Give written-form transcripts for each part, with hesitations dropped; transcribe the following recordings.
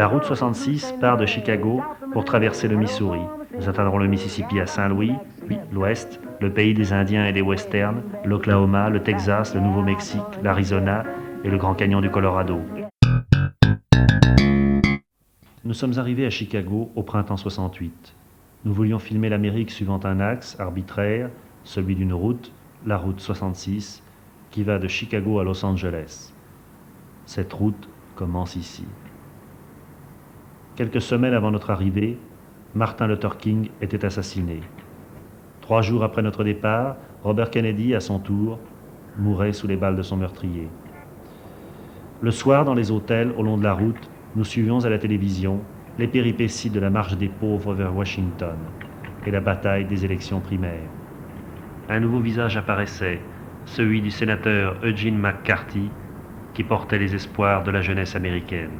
La route 66 part de Chicago pour traverser le Missouri. Nous atteindrons le Mississippi à Saint-Louis, puis l'Ouest, le pays des Indiens et des Westerns, l'Oklahoma, le Texas, le Nouveau-Mexique, l'Arizona et le Grand Canyon du Colorado. Nous sommes arrivés à Chicago au printemps 68. Nous voulions filmer l'Amérique suivant un axe arbitraire, celui d'une route, la route 66, qui va de Chicago à Los Angeles. Cette route commence ici. Quelques semaines avant notre arrivée, Martin Luther King était assassiné. 3 jours après notre départ, Robert Kennedy, à son tour, mourait sous les balles de son meurtrier. Le soir, dans les hôtels, au long de la route, nous suivions à la télévision les péripéties de la marche des pauvres vers Washington et la bataille des élections primaires. Un nouveau visage apparaissait, celui du sénateur Eugene McCarthy, qui portait les espoirs de la jeunesse américaine.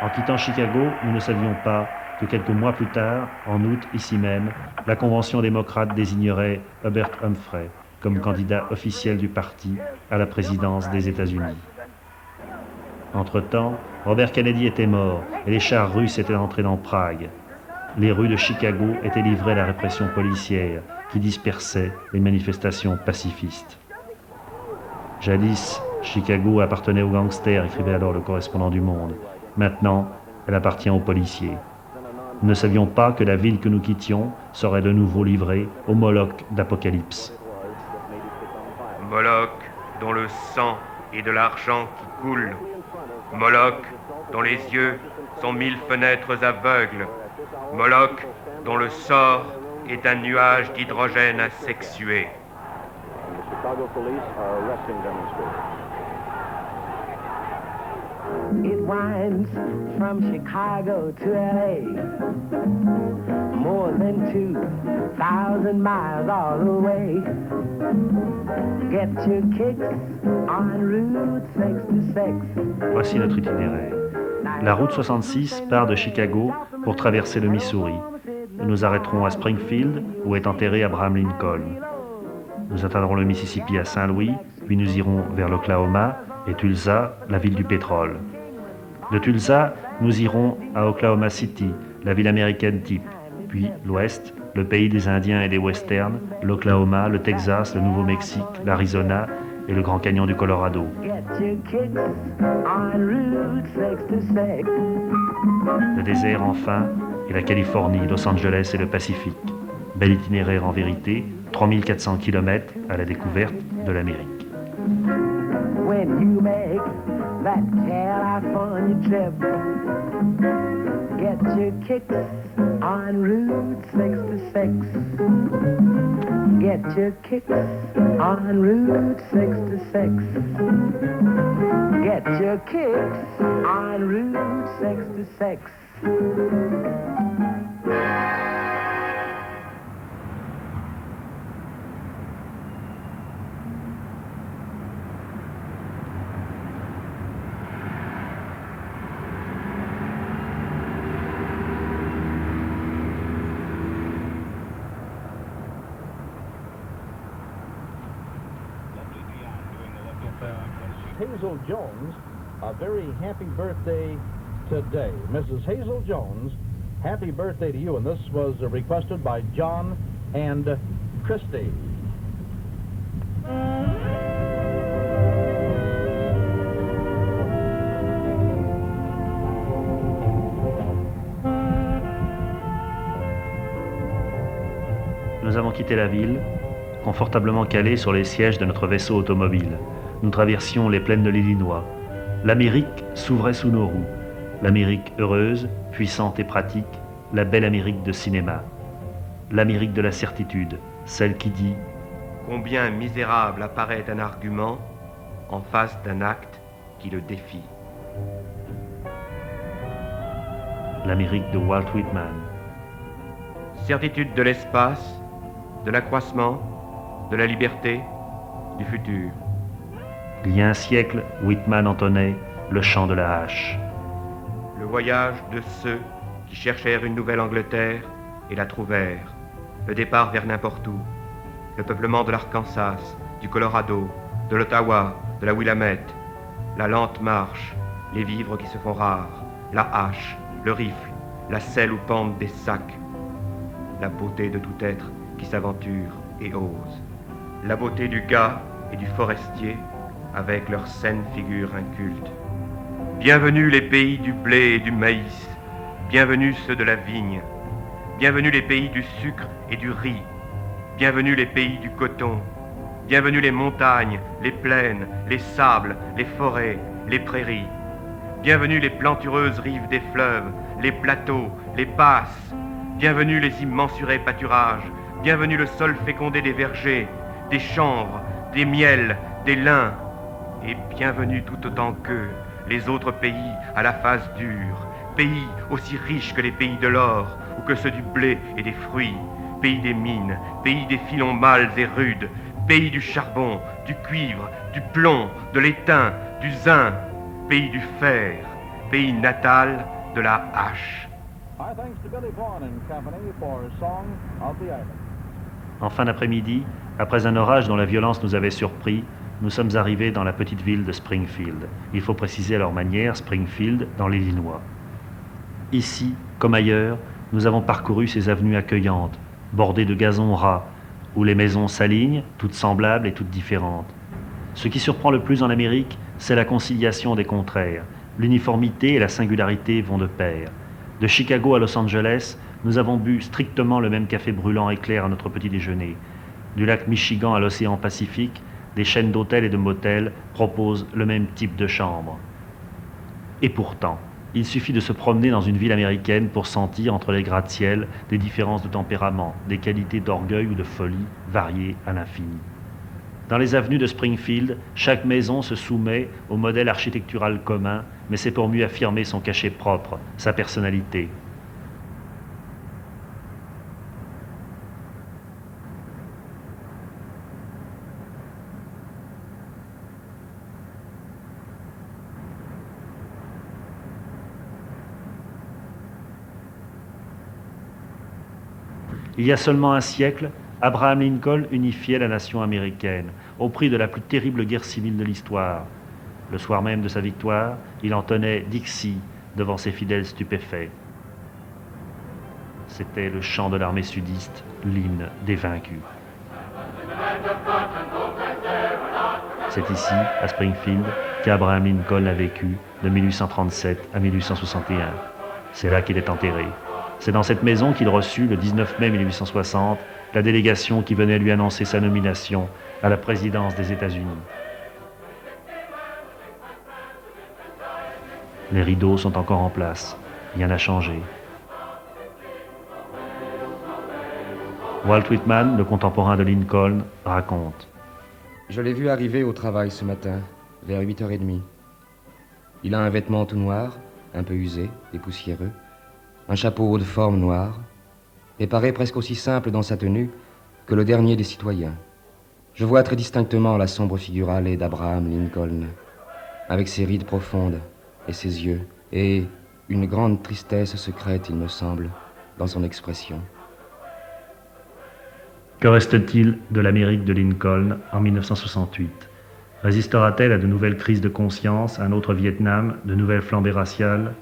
En quittant Chicago, nous ne savions pas que quelques mois plus tard, en août, ici même, la Convention démocrate désignerait Hubert Humphrey comme candidat officiel du parti à la présidence des États-Unis. Entre-temps, Robert Kennedy était mort et les chars russes étaient entrés dans Prague. Les rues de Chicago étaient livrées à la répression policière qui dispersait les manifestations pacifistes. Jadis, Chicago appartenait aux gangsters, écrivait alors le correspondant du Monde. Maintenant, elle appartient aux policiers. Nous ne savions pas que la ville que nous quittions serait de nouveau livrée au Moloch d'Apocalypse. Moloch dont le sang est de l'argent qui coule. Moloch dont les yeux sont 1000 fenêtres aveugles. Moloch dont le sort est un nuage d'hydrogène asexué. It winds from Chicago to LA, more than 2,000 miles all the way. Get your kicks on Route 66. Voici notre itinéraire. La route 66 part de Chicago pour traverser le Missouri. Nous nous arrêterons à Springfield, où est enterré Abraham Lincoln. Nous atteindrons le Mississippi à Saint-Louis, puis nous irons vers l'Oklahoma et Tulsa, la ville du pétrole. De Tulsa, nous irons à Oklahoma City, la ville américaine type, puis l'Ouest, le pays des Indiens et des Westerns, l'Oklahoma, le Texas, le Nouveau-Mexique, l'Arizona et le Grand Canyon du Colorado. Le désert enfin, et la Californie, Los Angeles et le Pacifique. Bel itinéraire en vérité, 3400 km à la découverte de l'Amérique. When you make that California trip, get your kicks on Route 66. Get your kicks on Route 66. Get your kicks on Route 66. Hazel Jones, a very happy birthday today. Mrs. Hazel Jones, happy birthday to you, and this was requested by John and Christy. Nous avons quitté la ville, confortablement calés sur les sièges de notre vaisseau automobile. Nous traversions les plaines de l'Illinois. L'Amérique s'ouvrait sous nos roues. L'Amérique heureuse, puissante et pratique, la belle Amérique de cinéma. L'Amérique de la certitude, celle qui dit « Combien misérable apparaît un argument en face d'un acte qui le défie. » L'Amérique de Walt Whitman. Certitude de l'espace, de l'accroissement, de la liberté, du futur. Il y a un siècle, Whitman entonnait le chant de la hache. Le voyage de ceux qui cherchèrent une nouvelle Angleterre et la trouvèrent. Le départ vers n'importe où. Le peuplement de l'Arkansas, du Colorado, de l'Ottawa, de la Willamette. La lente marche, les vivres qui se font rares, la hache, le rifle, la selle où pendent des sacs. La beauté de tout être qui s'aventure et ose. La beauté du gars et du forestier avec leurs saines figures incultes. Bienvenue les pays du blé et du maïs. Bienvenue ceux de la vigne. Bienvenue les pays du sucre et du riz. Bienvenue les pays du coton. Bienvenue les montagnes, les plaines, les sables, les forêts, les prairies. Bienvenue les plantureuses rives des fleuves, les plateaux, les passes. Bienvenue les immensurés pâturages. Bienvenue le sol fécondé des vergers, des chanvres, des miels, des lins. Et bienvenue tout autant qu'eux, les autres pays à la face dure, pays aussi riches que les pays de l'or ou que ceux du blé et des fruits, pays des mines, pays des filons mâles et rudes, pays du charbon, du cuivre, du plomb, de l'étain, du zinc, pays du fer, pays natal de la hache. Our thanks to Billy Vaughan and Company for Song of the Island. En fin d'après-midi, après un orage dont la violence nous avait surpris, nous sommes arrivés dans la petite ville de Springfield. Il faut préciser à leur manière Springfield dans l'Illinois. Ici, comme ailleurs, nous avons parcouru ces avenues accueillantes, bordées de gazons ras, où les maisons s'alignent, toutes semblables et toutes différentes. Ce qui surprend le plus en Amérique, c'est la conciliation des contraires. L'uniformité et la singularité vont de pair. De Chicago à Los Angeles, nous avons bu strictement le même café brûlant et clair à notre petit déjeuner. Du lac Michigan à l'océan Pacifique, des chaînes d'hôtels et de motels proposent le même type de chambre. Et pourtant, il suffit de se promener dans une ville américaine pour sentir entre les gratte-ciels des différences de tempérament, des qualités d'orgueil ou de folie variées à l'infini. Dans les avenues de Springfield, chaque maison se soumet au modèle architectural commun, mais c'est pour mieux affirmer son cachet propre, sa personnalité. Il y a seulement un siècle, Abraham Lincoln unifiait la nation américaine, au prix de la plus terrible guerre civile de l'histoire. Le soir même de sa victoire, il entonnait Dixie devant ses fidèles stupéfaits. C'était le chant de l'armée sudiste, l'hymne des vaincus. C'est ici, à Springfield, qu'Abraham Lincoln a vécu de 1837 à 1861. C'est là qu'il est enterré. C'est dans cette maison qu'il reçut, le 19 mai 1860, la délégation qui venait lui annoncer sa nomination à la présidence des États-Unis. Les rideaux sont encore en place. Rien n'a changé. Walt Whitman, le contemporain de Lincoln, raconte. Je l'ai vu arriver au travail ce matin, vers 8h30. Il a un vêtement tout noir, un peu usé et poussiéreux, un chapeau de forme noire, et paraît presque aussi simple dans sa tenue que le dernier des citoyens. Je vois très distinctement la sombre figure hâlée d'Abraham Lincoln, avec ses rides profondes et ses yeux, et une grande tristesse secrète, il me semble, dans son expression. Que reste-t-il de l'Amérique de Lincoln en 1968 ? Résistera-t-elle à de nouvelles crises de conscience, à un autre Vietnam, de nouvelles flambées raciales ?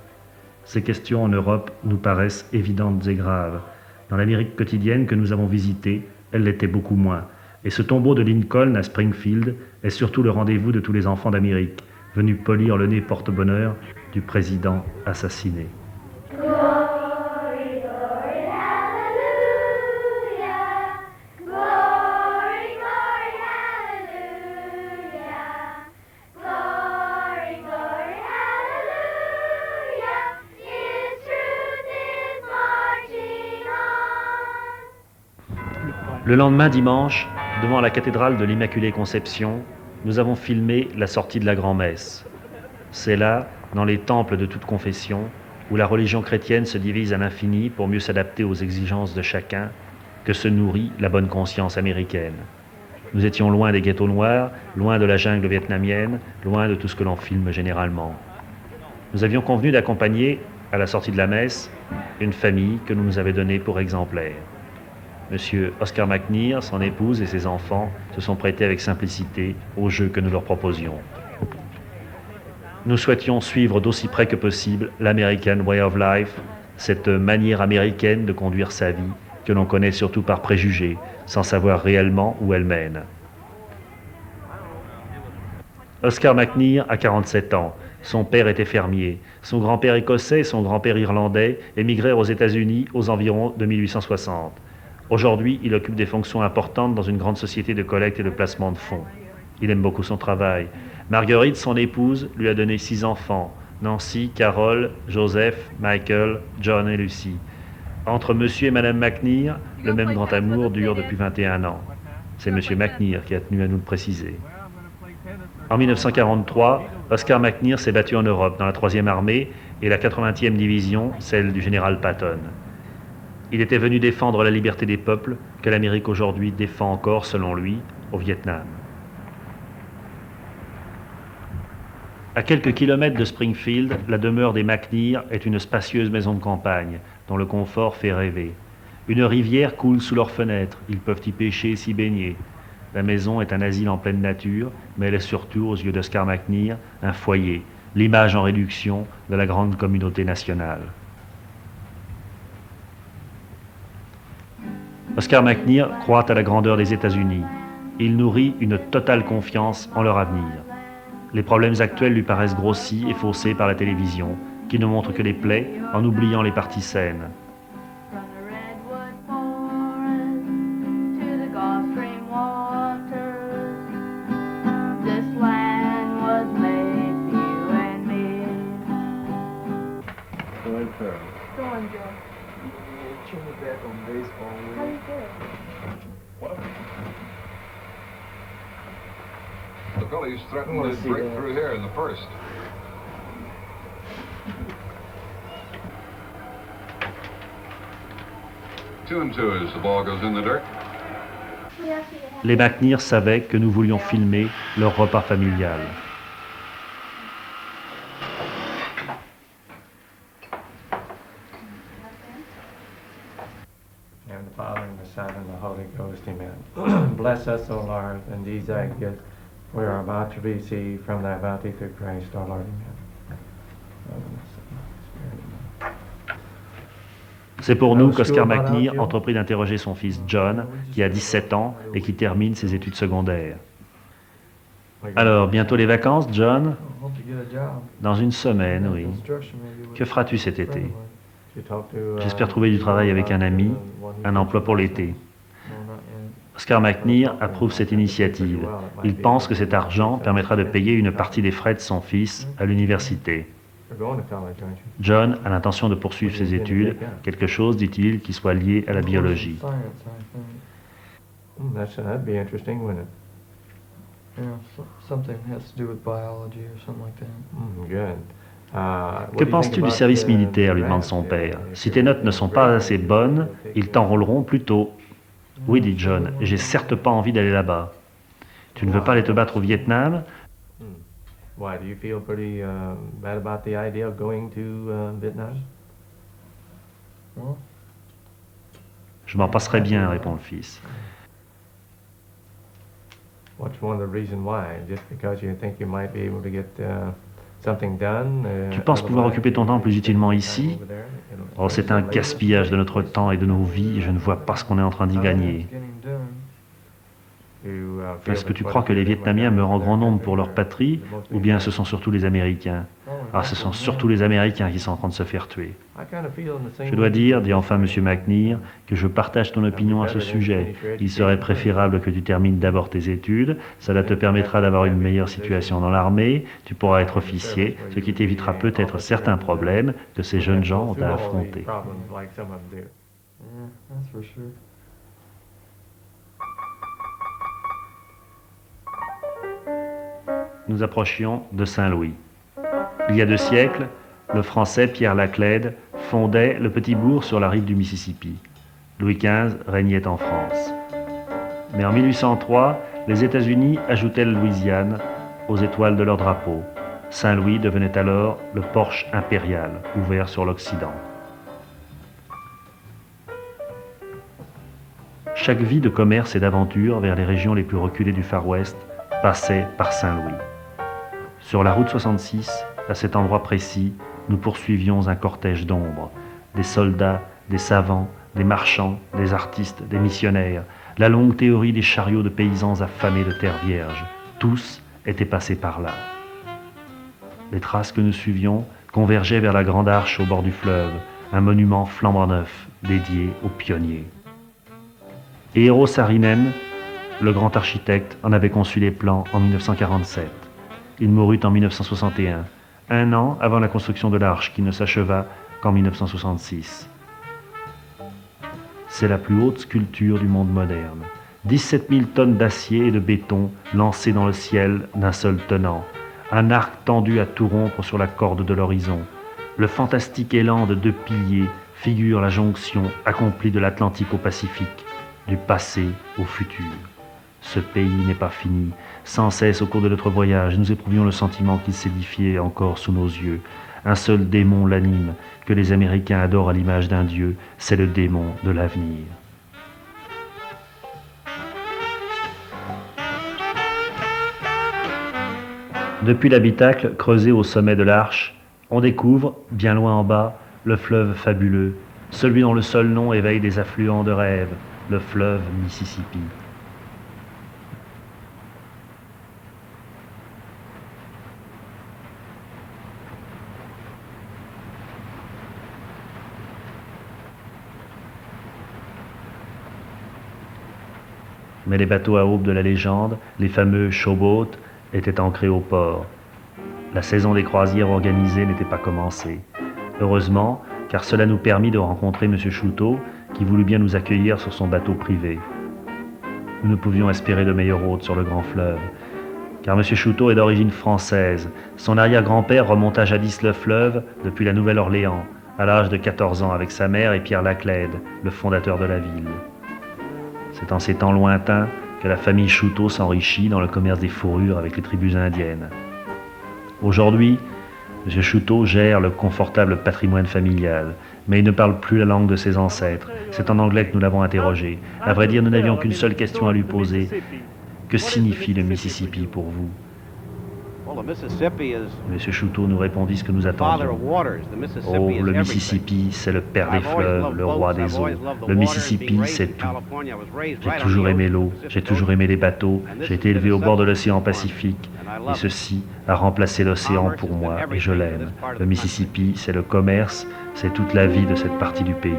Ces questions en Europe nous paraissent évidentes et graves. Dans l'Amérique quotidienne que nous avons visitée, elles l'étaient beaucoup moins. Et ce tombeau de Lincoln à Springfield est surtout le rendez-vous de tous les enfants d'Amérique, venus polir le nez porte-bonheur du président assassiné. Le lendemain dimanche, devant la cathédrale de l'Immaculée Conception, nous avons filmé la sortie de la grand-messe. C'est là, dans les temples de toute confession, où la religion chrétienne se divise à l'infini pour mieux s'adapter aux exigences de chacun, que se nourrit la bonne conscience américaine. Nous étions loin des ghettos noirs, loin de la jungle vietnamienne, loin de tout ce que l'on filme généralement. Nous avions convenu d'accompagner, à la sortie de la messe, une famille que nous avions donnée pour exemplaire. Monsieur Oscar McNear, son épouse et ses enfants se sont prêtés avec simplicité au jeu que nous leur proposions. Nous souhaitions suivre d'aussi près que possible l'American Way of Life, cette manière américaine de conduire sa vie, que l'on connaît surtout par préjugés, sans savoir réellement où elle mène. Oscar McNear a 47 ans. Son père était fermier. Son grand-père écossais et son grand-père irlandais émigrèrent aux États-Unis aux environs de 1860. Aujourd'hui, il occupe des fonctions importantes dans une grande société de collecte et de placement de fonds. Il aime beaucoup son travail. Marguerite, son épouse, lui a donné 6 enfants. Nancy, Carol, Joseph, Michael, John et Lucy. Entre monsieur et madame McNear, le même grand amour dure depuis 21 ans. C'est monsieur McNear qui a tenu à nous le préciser. En 1943, Oscar McNear s'est battu en Europe dans la 3e armée et la 80e division, celle du général Patton. Il était venu défendre la liberté des peuples que l'Amérique aujourd'hui défend encore, selon lui, au Vietnam. À quelques kilomètres de Springfield, la demeure des McNear est une spacieuse maison de campagne, dont le confort fait rêver. Une rivière coule sous leurs fenêtres, ils peuvent y pêcher et s'y baigner. La maison est un asile en pleine nature, mais elle est surtout, aux yeux d'Oscar McNear, un foyer, l'image en réduction de la grande communauté nationale. Oscar McNear croit à la grandeur des États-Unis. Il nourrit une totale confiance en leur avenir. Les problèmes actuels lui paraissent grossis et faussés par la télévision, qui ne montre que les plaies en oubliant les parties saines. The Phillies threatened to break through here in the first. Two and two as the ball goes in the dirt. Les McNear savaient que nous voulions filmer leur repas familial. And the Father, and the Son, and the Holy Ghost, amen. Bless us, O Lord, and these thy gifts we are about to receive from thy bounty through Christ our Lord, amen. C'est pour nous qu'Oscar McNear entreprit d'interroger son fils John, qui a 17 ans et qui termine ses études secondaires. Alors, bientôt les vacances, John? Dans une semaine, oui. Que feras-tu cet été? J'espère trouver du travail avec un ami, un emploi pour l'été. Oscar McNear approuve cette initiative. Il pense que cet argent permettra de payer une partie des frais de son fils à l'université. John a l'intention de poursuivre ses études, quelque chose, dit-il, qui soit lié à la biologie. Que penses-tu du service militaire, lui demande son père. Si tes notes ne sont pas assez bonnes, ils t'enrôleront plus tôt. Oui, dit John, j'ai certes pas envie d'aller là-bas. Tu ne veux pas aller te battre au Vietnam? Why, do you feel pretty bad about the idea of going to Vietnam? Je m'en passerai bien, répond le fils. What's one of the reasons why? Just because you think you might be able to get something done? Tu penses pouvoir occuper ton temps plus utilement ici? Oh, c'est un gaspillage de notre temps et de nos vies, je ne vois pas ce qu'on est en train d'y gagner. Est-ce que tu crois que les Vietnamiens meurent en grand nombre pour leur patrie, ou bien ce sont surtout les Américains? Ah, ce sont surtout les Américains qui sont en train de se faire tuer. Je dois dire, dit enfin M. McNear, que je partage ton opinion à ce sujet. Il serait préférable que tu termines d'abord tes études, cela te permettra d'avoir une meilleure situation dans l'armée, tu pourras être officier, ce qui t'évitera peut-être certains problèmes que ces jeunes gens ont à affronter. Nous approchions de Saint-Louis. Il y a 2 siècles, le Français Pierre Laclède fondait le petit bourg sur la rive du Mississippi. Louis XV régnait en France. Mais en 1803, les États-Unis ajoutaient la Louisiane aux étoiles de leur drapeau. Saint-Louis devenait alors le porche impérial, ouvert sur l'Occident. Chaque vie de commerce et d'aventure vers les régions les plus reculées du Far West passait par Saint-Louis. Sur la route 66, à cet endroit précis, nous poursuivions un cortège d'ombre, des soldats, des savants, des marchands, des artistes, des missionnaires, la longue théorie des chariots de paysans affamés de terre vierge. Tous étaient passés par là. Les traces que nous suivions convergeaient vers la grande arche au bord du fleuve, un monument flambant neuf dédié aux pionniers. Eero Saarinen, le grand architecte, en avait conçu les plans en 1947. Il mourut en 1961, un an avant la construction de l'arche qui ne s'acheva qu'en 1966. C'est la plus haute sculpture du monde moderne. 17 000 tonnes d'acier et de béton lancées dans le ciel d'un seul tenant. Un arc tendu à tout rompre sur la corde de l'horizon. Le fantastique élan de 2 piliers figure la jonction accomplie de l'Atlantique au Pacifique, du passé au futur. Ce pays n'est pas fini. Sans cesse au cours de notre voyage, nous éprouvions le sentiment qu'il s'édifiait encore sous nos yeux. Un seul démon l'anime, que les Américains adorent à l'image d'un dieu, c'est le démon de l'avenir. Depuis l'habitacle creusé au sommet de l'arche, on découvre, bien loin en bas, le fleuve fabuleux, celui dont le seul nom éveille des affluents de rêve, le fleuve Mississippi. Mais les bateaux à aube de la légende, les fameux showboats, étaient ancrés au port. La saison des croisières organisées n'était pas commencée. Heureusement, car cela nous permit de rencontrer M. Chouteau, qui voulut bien nous accueillir sur son bateau privé. Nous ne pouvions espérer de meilleure hôte sur le grand fleuve, car M. Chouteau est d'origine française. Son arrière-grand-père remonta jadis le fleuve depuis la Nouvelle-Orléans, à l'âge de 14 ans avec sa mère et Pierre Laclède, le fondateur de la ville. C'est en ces temps lointains que la famille Chouteau s'enrichit dans le commerce des fourrures avec les tribus indiennes. Aujourd'hui, M. Chouteau gère le confortable patrimoine familial, mais il ne parle plus la langue de ses ancêtres. C'est en anglais que nous l'avons interrogé. À vrai dire, nous n'avions qu'une seule question à lui poser. Que signifie le Mississippi pour vous? M. Chouteau nous répondit ce que nous attendions. Oh, le Mississippi, c'est le père des fleuves, le roi des eaux. Le Mississippi, c'est tout. J'ai toujours aimé l'eau, j'ai toujours aimé les bateaux, j'ai été élevé au bord de l'océan Pacifique, et ceci a remplacé l'océan pour moi, et je l'aime. Le Mississippi, c'est le commerce, c'est toute la vie de cette partie du pays.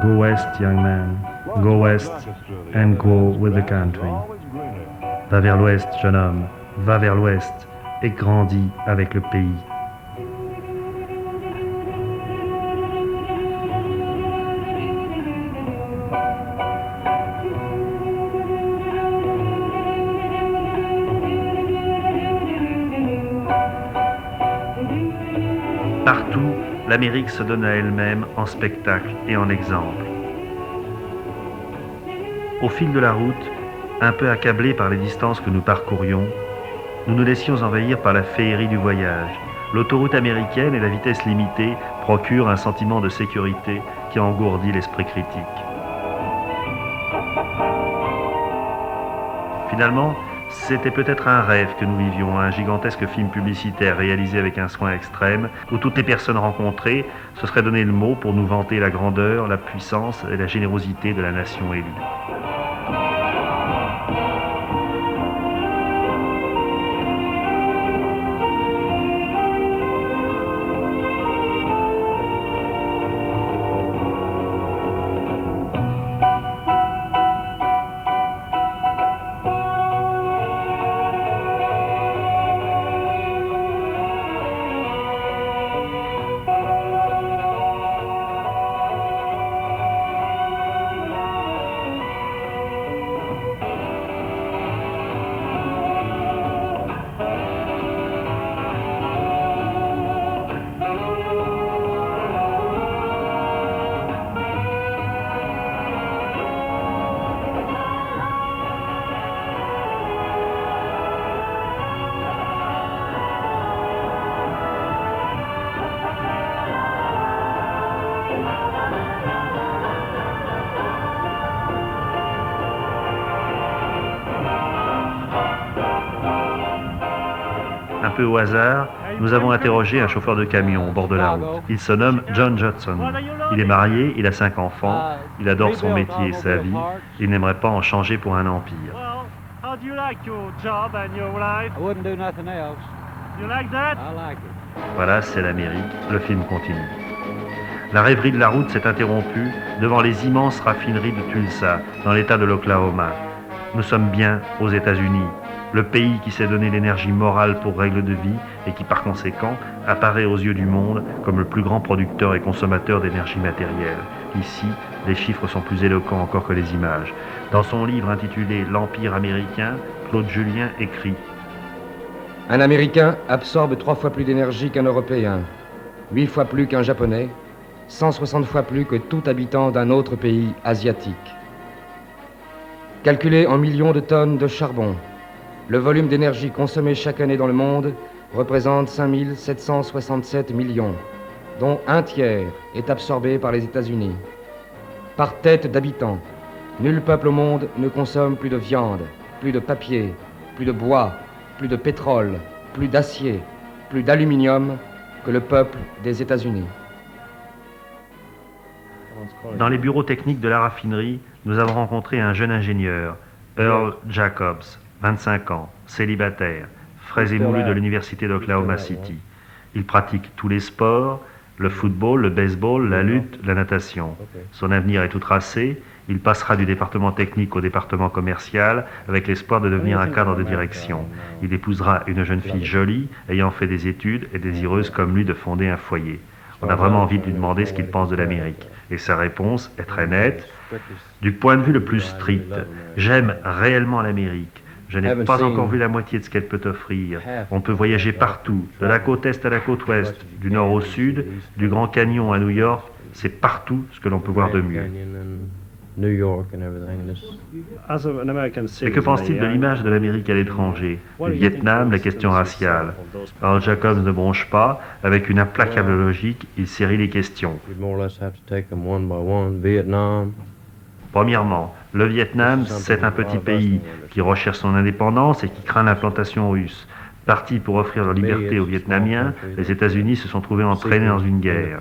Go west, young man. Go west and go with the country. Va vers l'ouest, jeune homme. Va vers l'ouest et grandis avec le pays. Partout, l'Amérique se donne à elle-même en spectacle et en exemple. Au fil de la route, un peu accablés par les distances que nous parcourions, nous nous laissions envahir par la féerie du voyage. L'autoroute américaine et la vitesse limitée procurent un sentiment de sécurité qui engourdit l'esprit critique. Finalement, c'était peut-être un rêve que nous vivions, un gigantesque film publicitaire réalisé avec un soin extrême, où toutes les personnes rencontrées se seraient donné le mot pour nous vanter la grandeur, la puissance et la générosité de la nation élue. Un peu au hasard, nous avons interrogé un chauffeur de camion au bord de la route. Il se nomme John Judson. Il est marié, il a 5 enfants, il adore son métier et sa vie. Il n'aimerait pas en changer pour un empire. How do you like your job and your life? I wouldn't do nothing else. You like that? I like it. Voilà, c'est l'Amérique. Le film continue. La rêverie de la route s'est interrompue devant les immenses raffineries de Tulsa, dans l'État de l'Oklahoma. Nous sommes bien aux États-Unis, le pays qui s'est donné l'énergie morale pour règle de vie et qui, par conséquent, apparaît aux yeux du monde comme le plus grand producteur et consommateur d'énergie matérielle. Ici, les chiffres sont plus éloquents encore que les images. Dans son livre intitulé « L'Empire américain », Claude Julien écrit « Un Américain absorbe 3 fois plus d'énergie qu'un Européen, 8 fois plus qu'un Japonais, 160 fois plus que tout habitant d'un autre pays asiatique. Calculé en millions de tonnes de charbon, le volume d'énergie consommé chaque année dans le monde représente 5 767 millions, dont un tiers est absorbé par les États-Unis. Par tête d'habitant, nul peuple au monde ne consomme plus de viande, plus de papier, plus de bois, plus de pétrole, plus d'acier, plus d'aluminium que le peuple des États-Unis. » Dans les bureaux techniques de la raffinerie, nous avons rencontré un jeune ingénieur, Earl Jacobs, 25 ans, célibataire, frais et moulu de l'université d'Oklahoma City. Il pratique tous les sports, le football, le baseball, la lutte, la natation. Son avenir est tout tracé. Il passera du département technique au département commercial avec l'espoir de devenir un cadre de direction. Il épousera une jeune fille jolie, ayant fait des études et désireuse comme lui de fonder un foyer. On a vraiment envie de lui demander ce qu'il pense de l'Amérique. Et sa réponse est très nette. Du point de vue le plus strict, j'aime réellement l'Amérique. Je n'ai pas encore vu la moitié de ce qu'elle peut offrir. On peut voyager partout, de la côte est à la côte ouest, du nord au sud, du Grand Canyon à New York. C'est partout ce que l'on peut voir de mieux. Et que pense-t-il de l'image de l'Amérique à l'étranger, du Vietnam, la question raciale? Alors Jacobs ne bronche pas, avec une implacable logique, il série les questions. Premièrement, le Vietnam, c'est un petit pays qui recherche son indépendance et qui craint l'implantation russe. Partis pour offrir leur liberté aux Vietnamiens, les États-Unis se sont trouvés entraînés dans une guerre.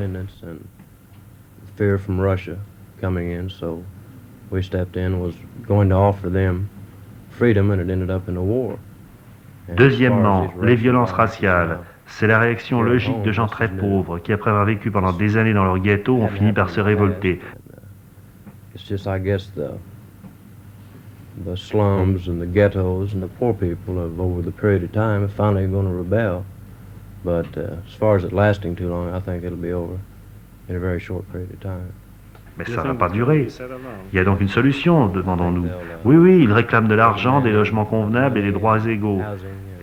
Deuxièmement, les violences raciales. C'est la réaction logique de gens très pauvres qui, après avoir vécu pendant des années dans leur ghetto, ont fini par se révolter. It's just, I guess, the slums and the ghettos and the poor people have, over the period of time, are finally going to rebel. But as far as it lasting too long, I think it'll be over in a very short period of time. Mais ça ne va pas durer. Il y a donc une solution, demandons-nous. Oui, ils réclament de l'argent, des logements convenables et des droits égaux.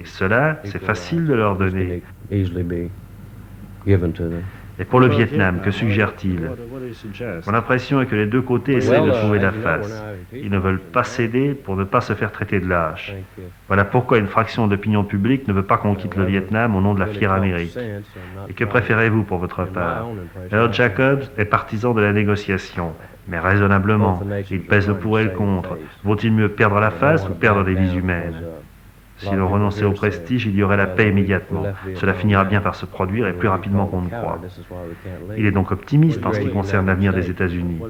Et cela, c'est facile de leur donner. Et pour le Vietnam, que suggère-t-il? Mon impression est que les deux côtés essaient de trouver la face. Ils ne veulent pas céder pour ne pas se faire traiter de lâche. Voilà pourquoi une fraction de l'opinion publique ne veut pas qu'on quitte le Vietnam au nom de la fière Amérique. Et que préférez-vous pour votre part? Earl Jacobs est partisan de la négociation, mais raisonnablement. Il pèse le pour et le contre. Vaut-il mieux perdre la face ou perdre des vies humaines? Si l'on renonçait au prestige, il y aurait la paix immédiatement. Cela finira bien par se produire et plus rapidement qu'on ne croit. Il est donc optimiste en ce qui concerne l'avenir des États-Unis.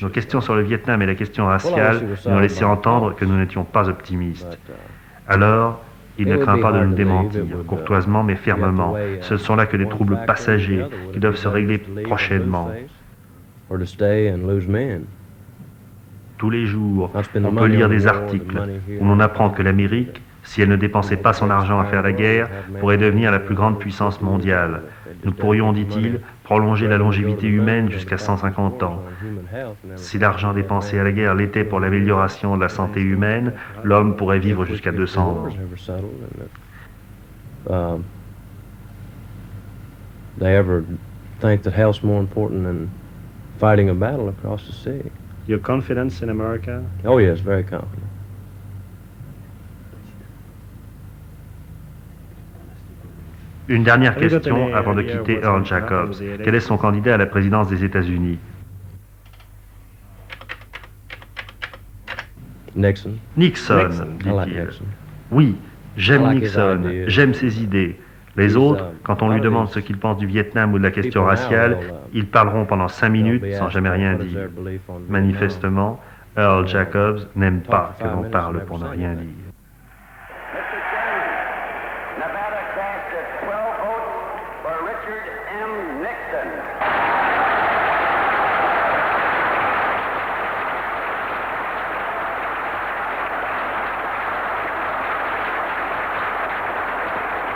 Nos questions sur le Vietnam et la question raciale nous ont laissé entendre que nous n'étions pas optimistes. Alors, il ne craint pas de nous démentir, courtoisement mais fermement. Ce ne sont là que des troubles passagers qui doivent se régler prochainement. Tous les jours, on peut lire des articles où l'on apprend que l'Amérique, si elle ne dépensait pas son argent à faire la guerre, pourrait devenir la plus grande puissance mondiale. Nous pourrions, dit-il, prolonger la longévité humaine jusqu'à 150 ans. Si l'argent dépensé à la guerre l'était pour l'amélioration de la santé humaine, l'homme pourrait vivre jusqu'à 200 ans. They ever think that health's more important than fighting a battle across the sea? Your confidence in America? Oh yes, very confident. Une dernière question avant de quitter Earl Jacobs. Quel est son candidat à la présidence des États-Unis? Nixon. Nixon, dit-il. Oui, j'aime Nixon, j'aime ses idées. Les autres, quand on lui demande ce qu'il pense du Vietnam ou de la question raciale, ils parleront pendant 5 minutes sans jamais rien dire. Manifestement, Earl Jacobs n'aime pas que l'on parle pour ne rien dire.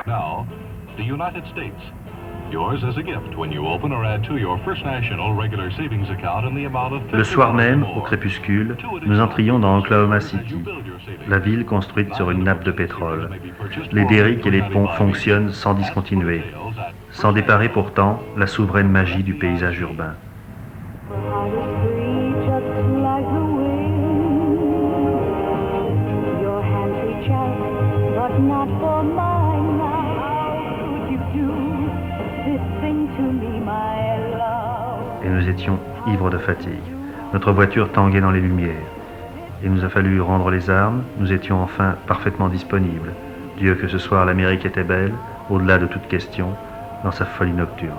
Now, the United States. Yours as a gift when you open or add to your First National regular savings account in the amount of $50 Le soir même, au crépuscule, nous entrions dans Oklahoma City, la ville construite sur une nappe de pétrole. Les derricks et les ponts fonctionnent sans discontinuer, sans déparer pourtant la souveraine magie du paysage urbain. Et nous étions ivres de fatigue. Notre voiture tanguait dans les lumières. Il nous a fallu rendre les armes. Nous étions enfin parfaitement disponibles. Dieu que ce soir l'Amérique était belle, au-delà de toute question, dans sa folie nocturne.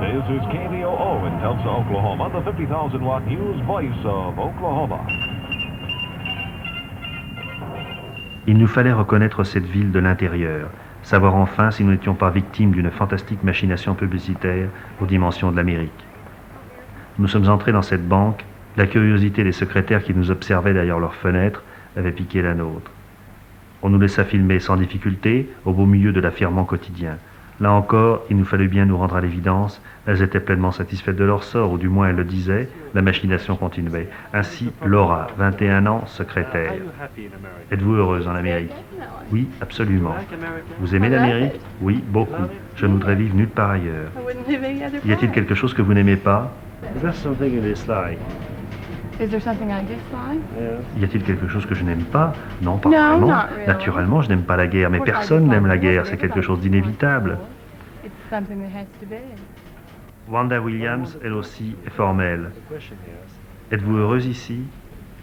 This is KBOO in Tulsa, Oklahoma, the 50,000-watt news voice of Oklahoma. Il nous fallait reconnaître cette ville de l'intérieur, savoir enfin si nous n'étions pas victimes d'une fantastique machination publicitaire aux dimensions de l'Amérique. Nous sommes entrés dans cette banque, la curiosité des secrétaires qui nous observaient derrière leurs fenêtres avait piqué la nôtre. On nous laissa filmer sans difficulté, au beau milieu de l'affirement quotidien. Là encore, il nous fallut bien nous rendre à l'évidence, elles étaient pleinement satisfaites de leur sort, ou du moins elles le disaient, la machination continuait. Ainsi, Laura, 21 ans, secrétaire. Êtes-vous heureuse en Amérique? Oui, absolument. Vous aimez l'Amérique? Oui, beaucoup. Je ne voudrais vivre nulle part ailleurs. Y a-t-il quelque chose que vous n'aimez pas? Y a-t-il quelque chose que je n'aime pas? Non, pas vraiment. Naturellement, je n'aime pas la guerre, mais personne n'aime la guerre, c'est quelque chose d'inévitable. Wanda Williams, elle aussi, est formelle. Êtes-vous heureuse ici?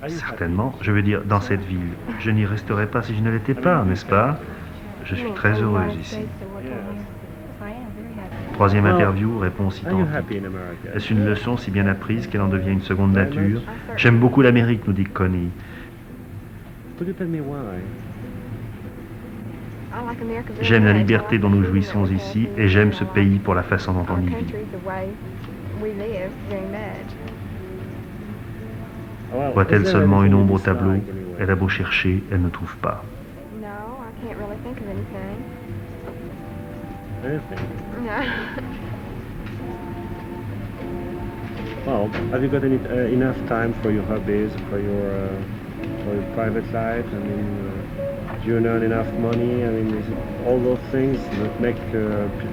Certainement, je veux dire, dans cette ville. Je n'y resterai pas si je ne l'étais pas, n'est-ce pas? Je suis très heureuse ici. Troisième interview, réponse identique. Est-ce une leçon si bien apprise qu'elle en devient une seconde nature? J'aime beaucoup l'Amérique, nous dit Connie. J'aime la liberté dont nous jouissons ici et j'aime ce pays pour la façon dont on y vit. Voit-elle seulement une ombre au tableau? Elle a beau chercher, elle ne trouve pas. Well, have you got enough time for your hobbies, for your private life? I mean, Do you earn enough money? I mean, is it all those things that make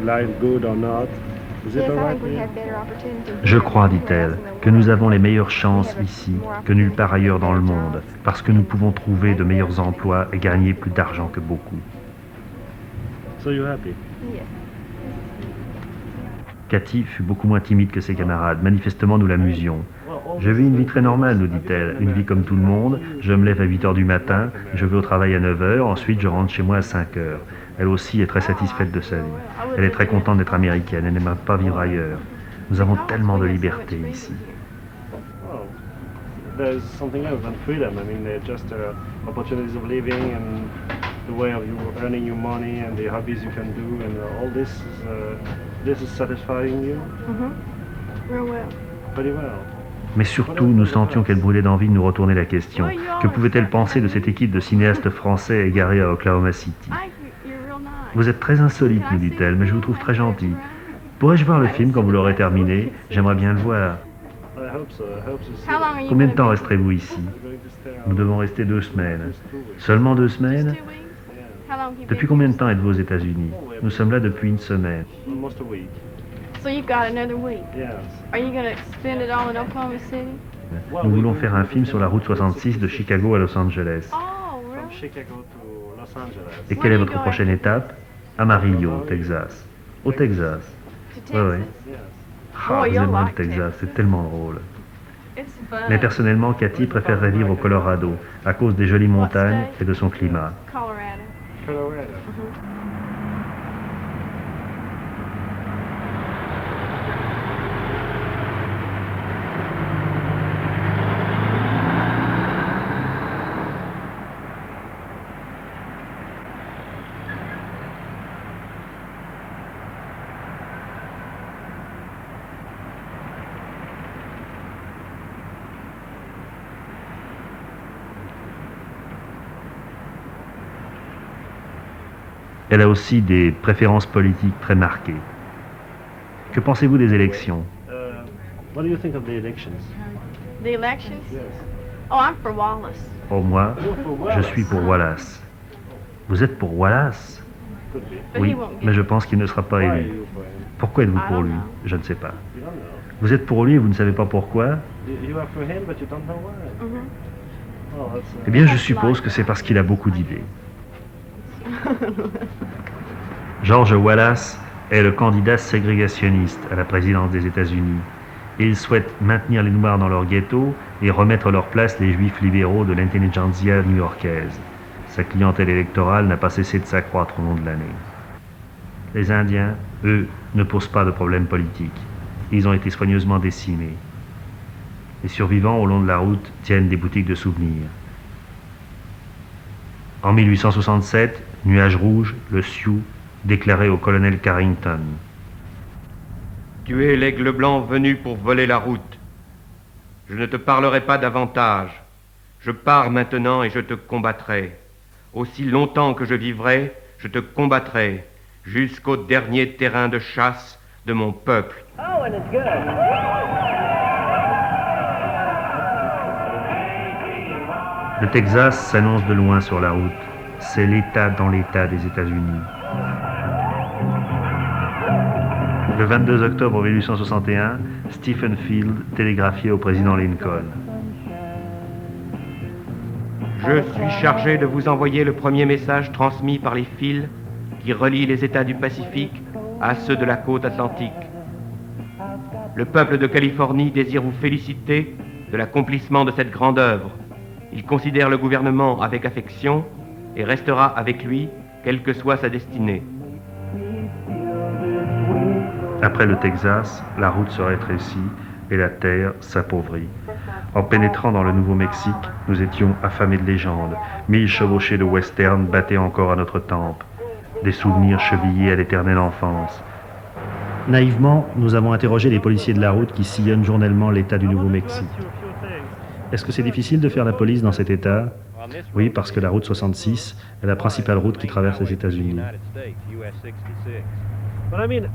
life good or not? Is it all right? Je crois, dit-elle, que nous avons les meilleures chances ici que nulle part ailleurs dans le monde, parce que nous pouvons trouver de meilleurs emplois et gagner plus d'argent que beaucoup. So you're happy? Cathy fut beaucoup moins timide que ses camarades. Manifestement, nous l'amusions. Je vis une vie très normale, nous dit-elle. Une vie comme tout le monde. Je me lève à 8 heures du matin, je vais au travail à 9 heures, ensuite je rentre chez moi à 5 heures. Elle aussi est très satisfaite de sa vie. Elle est très contente d'être américaine, elle n'aime pas vivre ailleurs. Nous avons tellement de liberté ici. Well, there's something else than freedom. I mean, they're just opportunities of living and the way of you earning your money and the hobbies you can do, and all this is satisfying you? Real well. Pretty well. Mais surtout, nous sentions qu'elle brûlait d'envie de nous retourner la question. Que pouvait-elle penser de cette équipe de cinéastes français égarés à Oklahoma City? Vous êtes très insolite, nous dit-elle, mais je vous trouve très gentil. Pourrais-je voir le film quand vous l'aurez terminé? J'aimerais bien le voir. Combien de temps resterez-vous ici? Nous devons rester 2 semaines. Seulement 2 semaines? Depuis combien de temps êtes-vous aux États-Unis? Nous sommes là depuis 1 semaine. Almost a week. So you've got another week. Yes. Are you going to spend it all in Oklahoma City? Nous voulons faire un film sur la route 66 de Chicago à Los Angeles. Oh, From really? Chicago to Los Angeles. Et quelle est votre prochaine étape? Amarillo, au Texas. Au Texas. To Ouais, ouais. Texas? Yes. Ah, Boy, vous you'll aimez le like Texas, Texas. c'est tellement drôle. It's fun. Mais personnellement, Cathy préférerait vivre au Colorado, à cause des jolies montagnes et de son climat. Colorado. Colorado. Elle a aussi des préférences politiques très marquées. Que pensez-vous des élections? What do you think of the elections? The elections? Yes. Oh, I'm for Wallace. Pour moi, je suis pour Wallace. Vous êtes pour Wallace? Could be. But Oui, he won't mais get je pense qu'il ne sera pas Why are élu. you for him? Pourquoi êtes-vous I pour don't lui? know. Je ne sais pas. You don't know. Vous êtes pour lui et vous ne savez pas pourquoi? You are for him, but you don't know why. Oh, that's. Eh bien, je suppose que c'est parce qu'il a beaucoup d'idées. George Wallace est le candidat ségrégationniste à la présidence des États-Unis. Il souhaite maintenir les Noirs dans leur ghetto et remettre à leur place les Juifs libéraux de l'intelligentsia new-yorkaise. Sa clientèle électorale n'a pas cessé de s'accroître au long de l'année. Les Indiens, eux, ne posent pas de problème politique. Ils ont été soigneusement décimés. Les survivants au long de la route tiennent des boutiques de souvenirs. En 1867, Nuage Rouge, le Sioux, déclarait au colonel Carrington: Tu es l'aigle blanc venu pour voler la route. Je ne te parlerai pas davantage. Je pars maintenant et je te combattrai. Aussi longtemps que je vivrai, je te combattrai, jusqu'au dernier terrain de chasse de mon peuple. Oh, and it's good. Le Texas s'annonce de loin sur la route. C'est l'État dans l'État des États-Unis. Le 22 octobre 1861, Stephen Field télégraphiait au président Lincoln: Je suis chargé de vous envoyer le premier message transmis par les fils qui relient les États du Pacifique à ceux de la côte atlantique. Le peuple de Californie désire vous féliciter de l'accomplissement de cette grande œuvre. Il considère le gouvernement avec affection et restera avec lui, quelle que soit sa destinée. Après le Texas, la route se rétrécit et la terre s'appauvrit. En pénétrant dans le Nouveau-Mexique, nous étions affamés de légendes. 1000 chevauchés de western battaient encore à notre tempe. Des souvenirs chevillés à l'éternelle enfance. Naïvement, nous avons interrogé les policiers de la route qui sillonnent journellement l'État du Nouveau-Mexique. Est-ce que c'est difficile de faire la police dans cet État? Oui, parce que la route 66 est la principale route qui traverse les États-Unis. But I mean,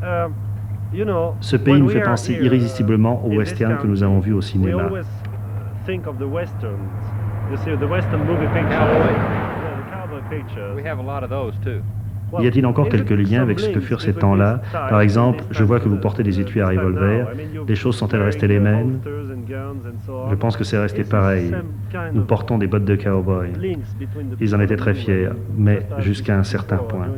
you know, Ce pays when nous we fait are penser here, irrésistibles au in western this que nous avons vu au country, we cinéma. always think of the westerns. You see, the western movie pictures. Yeah, the cowboy pictures. We have a lot of those too. Y a-t-il encore quelques liens avec ce que furent ces temps-là? Par exemple, je vois que vous portez des étuis à revolver. Les choses sont-elles restées les mêmes? Je pense que c'est resté pareil. Nous portons des bottes de cow-boy. Ils en étaient très fiers, mais jusqu'à un certain point.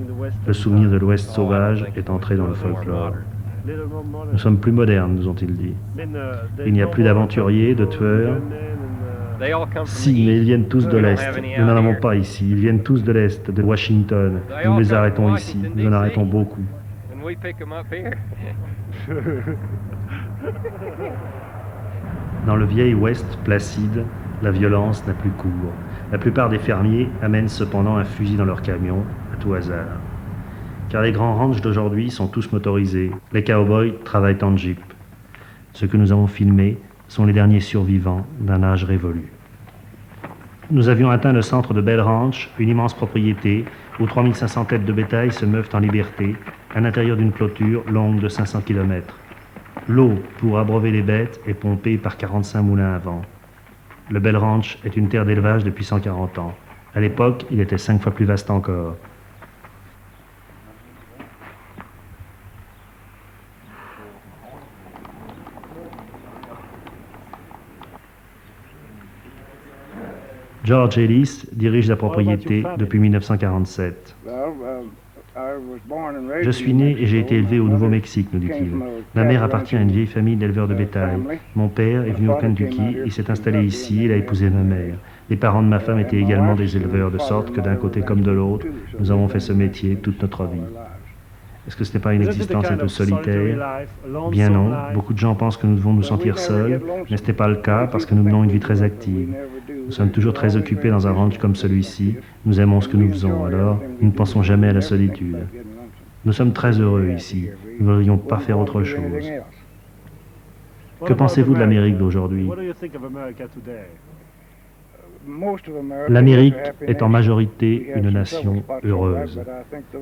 Le souvenir de l'Ouest sauvage est entré dans le folklore. Nous sommes plus modernes, nous ont-ils dit. Il n'y a plus d'aventuriers, de tueurs. Si, mais ils viennent tous de l'Est. Nous n'en avons pas ici. Ils viennent tous de l'Est, de Washington. Nous les arrêtons ici. Nous en arrêtons beaucoup. Dans le vieil Ouest placide, la violence n'a plus cours. La plupart des fermiers amènent cependant un fusil dans leur camion, à tout hasard. Car les grands ranchs d'aujourd'hui sont tous motorisés. Les cowboys travaillent en jeep. Ce que nous avons filmé sont les derniers survivants d'un âge révolu. Nous avions atteint le centre de Bell Ranch, une immense propriété où 3500 têtes de bétail se meuvent en liberté à l'intérieur d'une clôture longue de 500 km. L'eau pour abreuver les bêtes est pompée par 45 moulins à vent. Le Bell Ranch est une terre d'élevage depuis 140 ans. À l'époque, il était 5 fois plus vaste encore. George Ellis dirige la propriété depuis 1947. Je suis né et j'ai été élevé au Nouveau-Mexique, nous dit-il. Ma mère appartient à une vieille famille d'éleveurs de bétail. Mon père est venu au Kentucky, il s'est installé ici, il a épousé ma mère. Les parents de ma femme étaient également des éleveurs, de sorte que d'un côté comme de l'autre, nous avons fait ce métier toute notre vie. Est-ce que ce n'est pas une existence un peu solitaire? Bien non. Beaucoup de gens pensent que nous devons nous sentir seuls, mais ce n'est pas le cas parce que nous menons une vie très active. Nous sommes toujours très occupés dans un ranch comme celui-ci. Nous aimons ce que nous faisons, alors nous ne pensons jamais à la solitude. Nous sommes très heureux ici. Nous ne voudrions pas faire autre chose. Que pensez-vous de l'Amérique d'aujourd'hui? L'Amérique est en majorité une nation heureuse.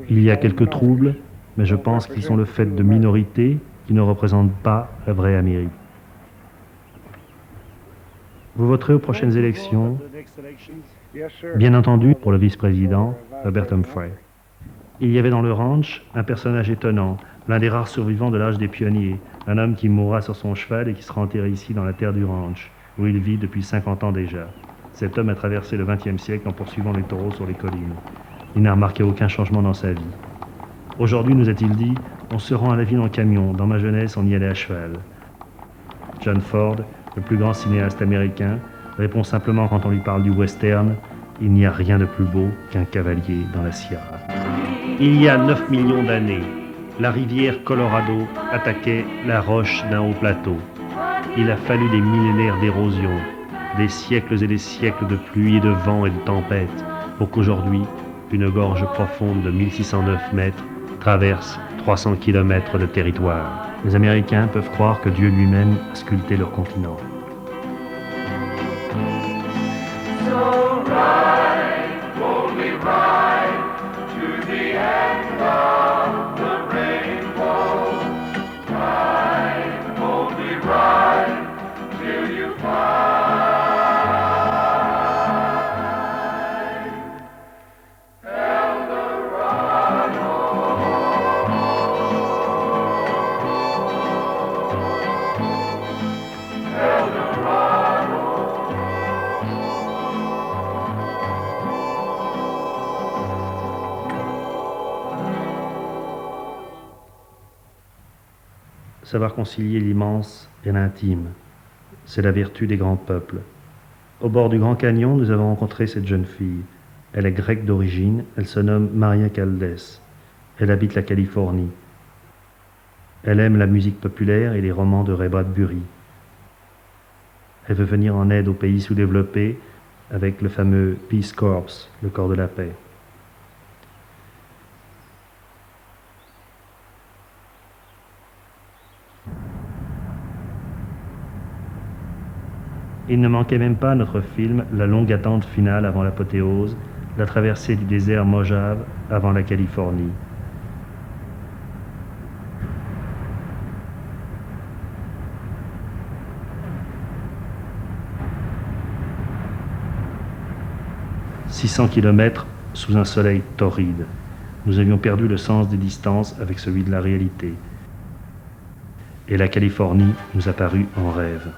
Il y a quelques troubles, mais je pense qu'ils sont le fait de minorités qui ne représentent pas la vraie Amérique. Vous voterez aux prochaines élections? Bien entendu, pour le vice-président, Robert Humphrey. Il y avait dans le ranch un personnage étonnant, l'un des rares survivants de l'âge des pionniers, un homme qui mourra sur son cheval et qui sera enterré ici dans la terre du ranch, où il vit depuis 50 ans déjà. Cet homme a traversé le XXe siècle en poursuivant les taureaux sur les collines. Il n'a remarqué aucun changement dans sa vie. Aujourd'hui, nous a-t-il dit, on se rend à la ville en camion. Dans ma jeunesse, on y allait à cheval. John Ford, le plus grand cinéaste américain, répond simplement quand on lui parle du western, il n'y a rien de plus beau qu'un cavalier dans la Sierra. Il y a 9 millions d'années, la rivière Colorado attaquait la roche d'un haut plateau. Il a fallu des millénaires d'érosion, des siècles et des siècles de pluie et de vent et de tempêtes pour qu'aujourd'hui, une gorge profonde de 1609 mètres traverse 300 km de territoire. Les Américains peuvent croire que Dieu lui-même a sculpté leur continent. So ride, boldly ride to the end of the rainbow. Ride, boldly ride till you find. Savoir concilier l'immense et l'intime, c'est la vertu des grands peuples. Au bord du Grand Canyon, nous avons rencontré cette jeune fille. Elle est grecque d'origine, elle se nomme Maria Caldes. Elle habite la Californie. Elle aime la musique populaire et les romans de Ray Bradbury. Elle veut venir en aide aux pays sous-développés avec le fameux Peace Corps, le corps de la paix. Il ne manquait même pas à notre film la longue attente finale avant l'apothéose, la traversée du désert Mojave avant la Californie. « 600 km sous un soleil torride. Nous avions perdu le sens des distances avec celui de la réalité. Et la Californie nous apparut en rêve.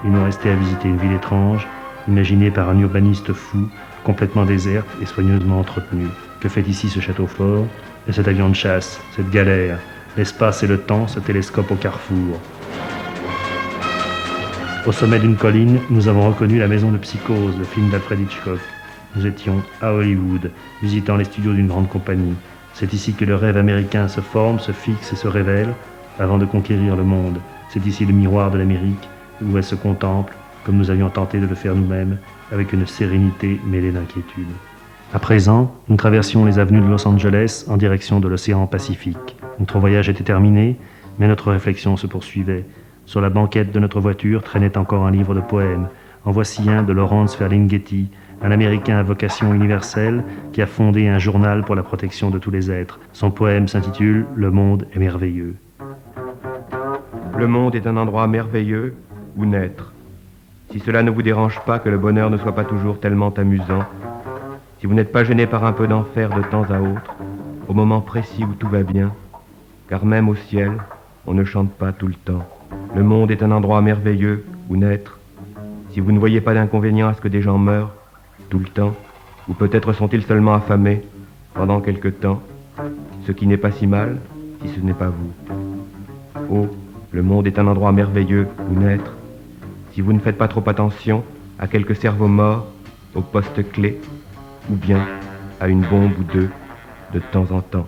Il nous restait à visiter une ville étrange, imaginée par un urbaniste fou, complètement déserte et soigneusement entretenue. Que fait ici ce château fort et cet avion de chasse, cette galère, l'espace et le temps se télescopent au carrefour. Au sommet d'une colline, nous avons reconnu la maison de Psychose, le film d'Alfred Hitchcock. Nous étions à Hollywood, visitant les studios d'une grande compagnie. C'est ici que le rêve américain se forme, se fixe et se révèle avant de conquérir le monde. C'est ici le miroir de l'Amérique, où elle se contemple, comme nous avions tenté de le faire nous-mêmes, avec une sérénité mêlée d'inquiétude. À présent, nous traversions les avenues de Los Angeles en direction de l'océan Pacifique. Notre voyage était terminé, mais notre réflexion se poursuivait. Sur la banquette de notre voiture traînait encore un livre de poèmes. En voici un de Lawrence Ferlinghetti, un Américain à vocation universelle qui a fondé un journal pour la protection de tous les êtres. Son poème s'intitule « Le monde est merveilleux ». Le monde est un endroit merveilleux où naître. Si cela ne vous dérange pas que le bonheur ne soit pas toujours tellement amusant, si vous n'êtes pas gêné par un peu d'enfer de temps à autre, au moment précis où tout va bien, car même au ciel, on ne chante pas tout le temps. Le monde est un endroit merveilleux où naître. Si vous ne voyez pas d'inconvénient à ce que des gens meurent tout le temps, ou peut-être sont-ils seulement affamés pendant quelque temps, ce qui n'est pas si mal si ce n'est pas vous. Oh, le monde est un endroit merveilleux où naître. Si vous ne faites pas trop attention à quelques cerveaux morts au poste clé, ou bien à une bombe ou deux de temps en temps.